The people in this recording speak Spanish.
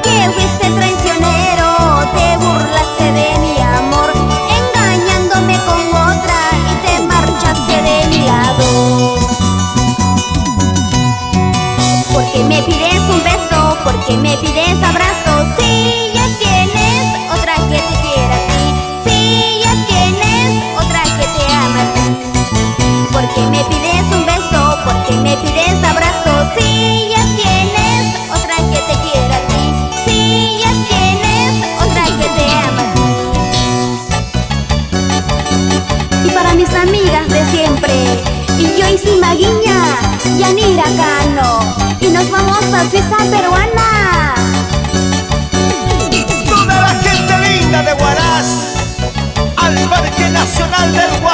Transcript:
que fuiste traicionero, te burlaste de mi amor, engañándome con otra y te marchaste de mi lado. ¿Por qué me pides un beso? ¿Por qué me pides abrazo? Si ya tienes otra que te quiera a ti, si ya tienes otra que te ama a ti. ¿Por qué me pides un beso? ¿Por qué me pides abrazo? Si ya tienes otra que te quiera a ti, si ya tienes otra que te ama a ti. Y para mis amigas de siempre, y Joyce Maguiña, Yanira Cano, y nos vamos a Suiza peruana. Toda la gente linda de Huaraz, al Parque Nacional del Huaraz.